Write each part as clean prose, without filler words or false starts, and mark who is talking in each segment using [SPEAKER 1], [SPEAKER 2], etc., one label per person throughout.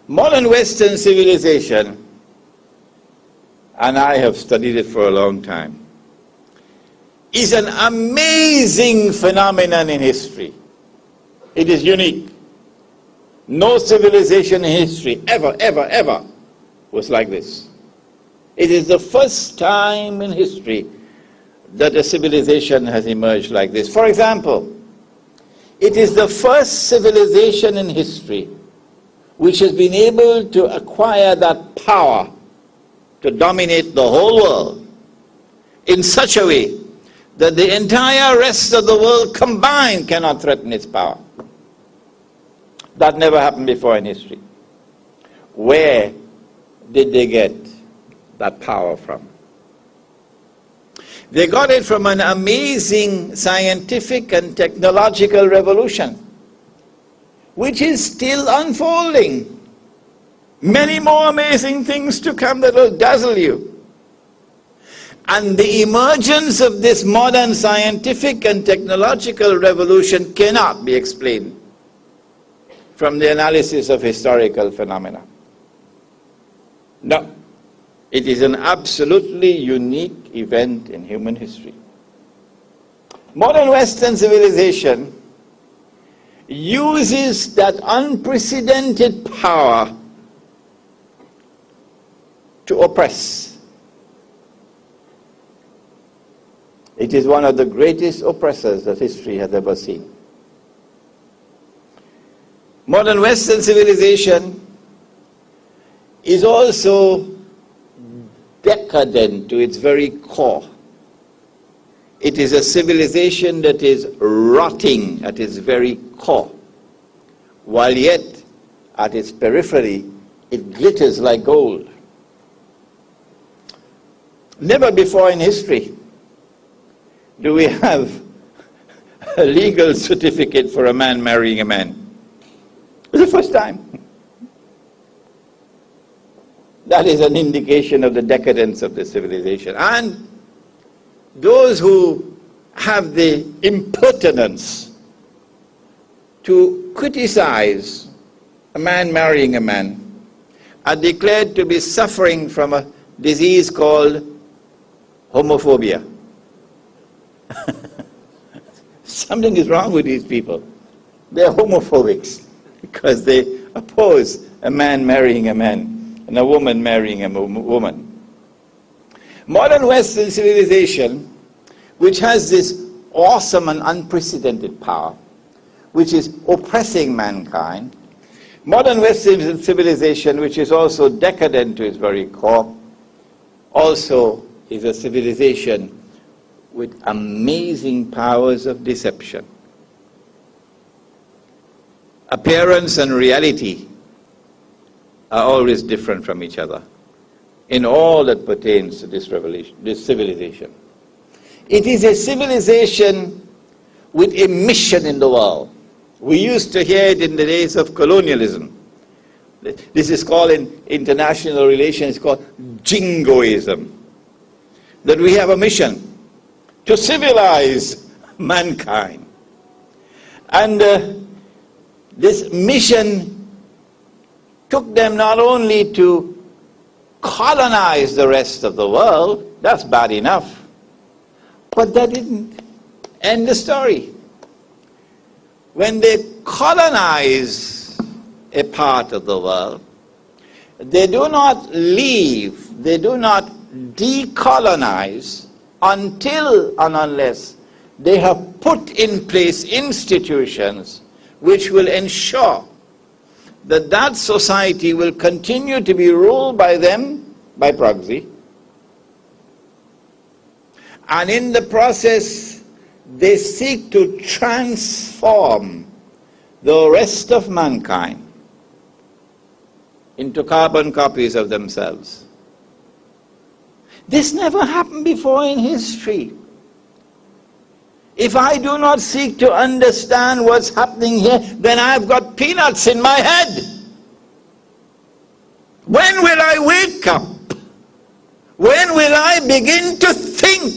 [SPEAKER 1] Modern Western civilization, and I have studied it for a long time, is an amazing phenomenon in history. It is unique. No civilization in history ever was like this. It is the first time in history that a civilization has emerged like this. For example, it is the first civilization in history which has been able to acquire that power to dominate the whole world in such a way that the entire rest of the world combined cannot threaten its power. That never happened before in history. Where did they get that power from? They got it from an amazing scientific and technological revolution, which is still unfolding. Many more amazing things to come that will dazzle you. And the emergence of this modern scientific and technological revolution cannot be explained from the analysis of historical phenomena. No, it is an absolutely unique event in human history. Modern Western civilization uses that unprecedented power to oppress. It is one of the greatest oppressors that history has ever seen. Modern Western civilization is also decadent to its very core. It is a civilization that is rotting at its very core, while yet at its periphery it glitters like gold. Never before in history do we have a legal certificate for a man marrying a man. It's the first time. That is an indication of the decadence of the civilization. And those who have the impertinence to criticize a man marrying a man are declared to be suffering from a disease called homophobia. Something is wrong with these people. They're homophobics because they oppose a man marrying a man and a woman marrying a woman. Modern Western civilization, which has this awesome and unprecedented power, which is oppressing mankind, modern Western civilization, which is also decadent to its very core, also is a civilization with amazing powers of deception. Appearance and reality are always different from each other in all that pertains to this civilization. It is a civilization with a mission in the world. We used to hear it in the days of colonialism. This is called in international relations, it's called jingoism. That we have a mission to civilize mankind. And this mission took them not only to colonize the rest of the world, that's bad enough, but that didn't end the story. When they colonize a part of the world, they do not leave, they do not decolonize until and unless they have put in place institutions which will ensure that that society will continue to be ruled by them by proxy. And in the process, they seek to transform the rest of mankind into carbon copies of themselves. This never happened before in history. If I do not seek to understand what's happening here, then I've got peanuts in my head. When will I wake up? When will I begin to think?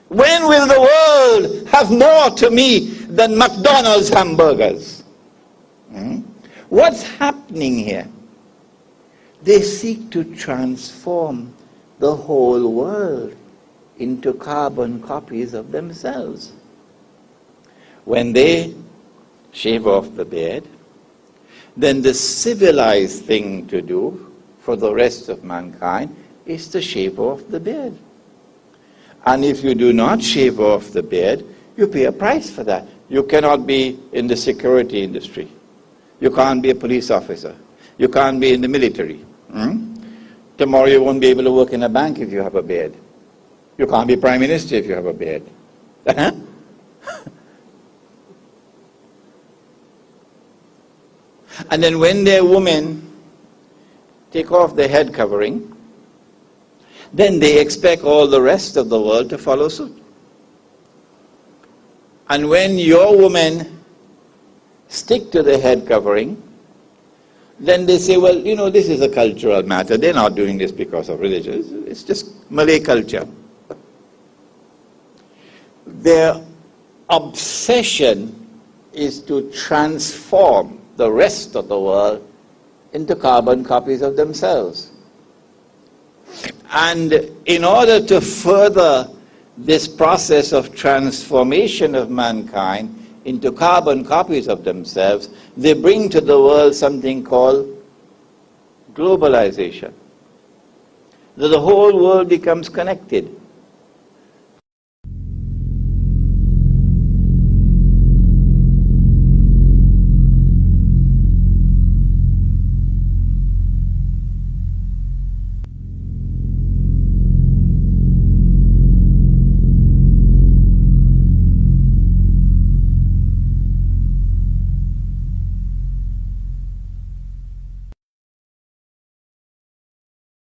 [SPEAKER 1] When will the world have more to me than McDonald's hamburgers? What's happening here? They seek to transform the whole world into carbon copies of themselves. When they shave off the beard, then the civilized thing to do for the rest of mankind is to shave off the beard. And if you do not shave off the beard, you pay a price for that. You cannot be in the security industry. You can't be a police officer. You can't be in the military. Tomorrow you won't be able to work in a bank if you have a beard. You can't be prime minister if you have a beard. And then when their women take off their head covering, then they expect all the rest of the world to follow suit. And when your women stick to the head covering, then they say, well, you know, this is a cultural matter. They're not doing this because of religion. It's just Malay culture. Their obsession is to transform the rest of the world into carbon copies of themselves. And in order to further this process of transformation of mankind into carbon copies of themselves, they bring to the world something called globalization. That the whole world becomes connected.